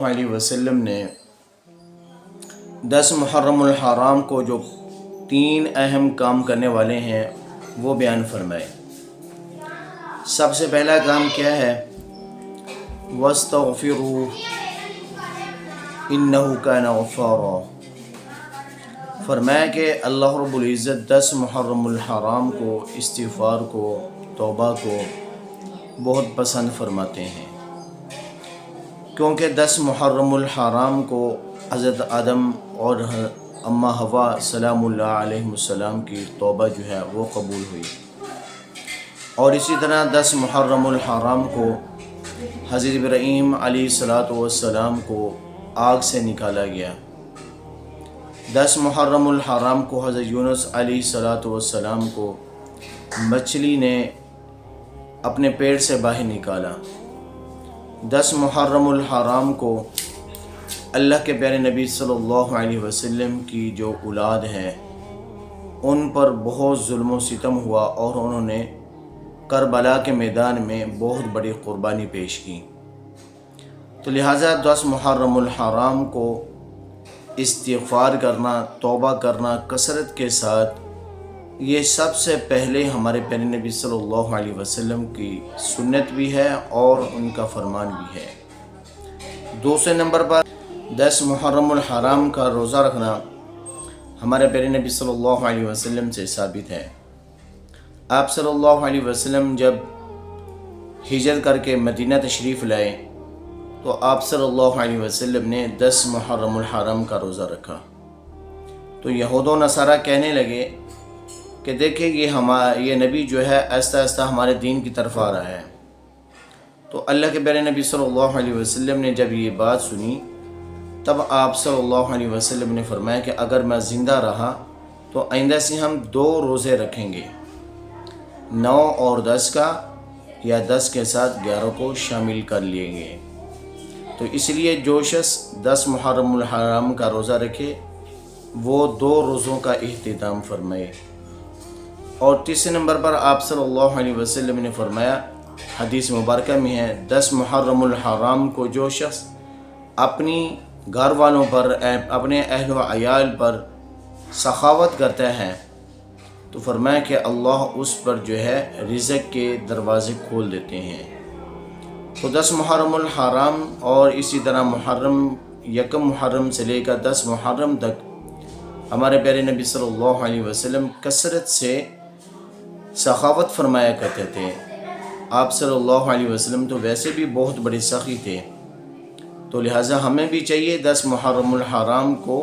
علیہ وسلم نے 10 محرم الحرام کو جو 3 اہم کام کرنے والے ہیں وہ بیان فرمائے۔ سب سے پہلا کام کیا ہے؟ وَاسْتَغْفِرُوا إِنَّهُ كَانَ غَفَّارًا۔ فرمایا کہ اللہ رب العزت 10 محرم الحرام کو، استغفار کو، توبہ کو بہت پسند فرماتے ہیں، کیونکہ 10 محرم الحرام کو حضرت آدم اور اماں حوا سلام اللہ علیہ السلام کی توبہ جو ہے وہ قبول ہوئی، اور اسی طرح 10 محرم الحرام کو حضرت ابراہیم علیہ السلام کو آگ سے نکالا گیا۔ 10 محرم الحرام کو حضرت یونس علیہ السلام کو مچھلی نے اپنے پیٹ سے باہر نکالا۔ 10 محرم الحرام کو اللہ کے پیارے نبی صلی اللہ علیہ وسلم کی جو اولاد ہے ان پر بہت ظلم و ستم ہوا، اور انہوں نے کربلا کے میدان میں بہت بڑی قربانی پیش کی۔ تو لہٰذا 10 محرم الحرام کو استغفار کرنا، توبہ کرنا کثرت کے ساتھ، یہ سب سے پہلے ہمارے پیارے نبی صلی اللہ علیہ وسلم کی سنت بھی ہے اور ان کا فرمان بھی ہے۔ دوسرے نمبر پر 10 محرم الحرام کا روزہ رکھنا ہمارے پیارے نبی صلی اللہ علیہ وسلم سے ثابت ہے۔ آپ صلی اللہ علیہ وسلم جب ہجرت کر کے مدینہ تشریف لائے تو آپ صلی اللہ علیہ وسلم نے 10 محرم الحرام کا روزہ رکھا۔ تو یہود و نصارہ کہنے لگے کہ دیکھیں یہ نبی جو ہے آہستہ آہستہ ہمارے دین کی طرف آ رہا ہے۔ تو اللہ کے پیارے نبی صلی اللہ علیہ وسلم نے جب یہ بات سنی تب آپ صلی اللہ علیہ وسلم نے فرمایا کہ اگر میں زندہ رہا تو آئندہ سے ہم 2 روزے رکھیں گے، 9 اور 10 کا، یا 10 کے ساتھ 11 کو شامل کر لیں گے۔ تو اس لیے جو شخص 10 محرم الحرام کا روزہ رکھے وہ 2 روزوں کا اہتمام فرمائے۔ اور تیسرے نمبر پر آپ صلی اللہ علیہ وسلم نے فرمایا، حدیث مبارکہ میں ہے، 10 محرم الحرام کو جو شخص اپنی گھر والوں پر، اپنے اہل و عیال پر سخاوت کرتا ہے تو فرمایا کہ اللہ اس پر جو ہے رزق کے دروازے کھول دیتے ہیں۔ تو 10 محرم الحرام اور اسی طرح یکم محرم سے لے کر 10 محرم تک ہمارے پیارے نبی صلی اللہ علیہ وسلم کثرت سے سخاوت فرمایا کرتے تھے۔ آپ صلی اللہ علیہ وسلم تو ویسے بھی بہت بڑے سخی تھے، تو لہٰذا ہمیں بھی چاہیے 10 محرم الحرام کو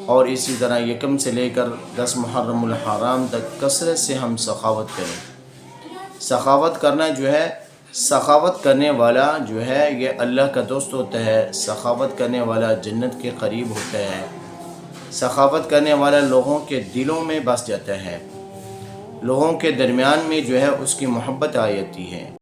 اور اسی طرح یکم سے لے کر 10 محرم الحرام تک کثرت سے ہم سخاوت کریں۔ سخاوت کرنا جو ہے، سخاوت کرنے والا جو ہے یہ اللہ کا دوست ہوتا ہے، سخاوت کرنے والا جنت کے قریب ہوتا ہے، سخاوت کرنے والا لوگوں کے دلوں میں بس جاتا ہے، لوگوں کے درمیان میں جو ہے اس کی محبت آ جاتی ہے۔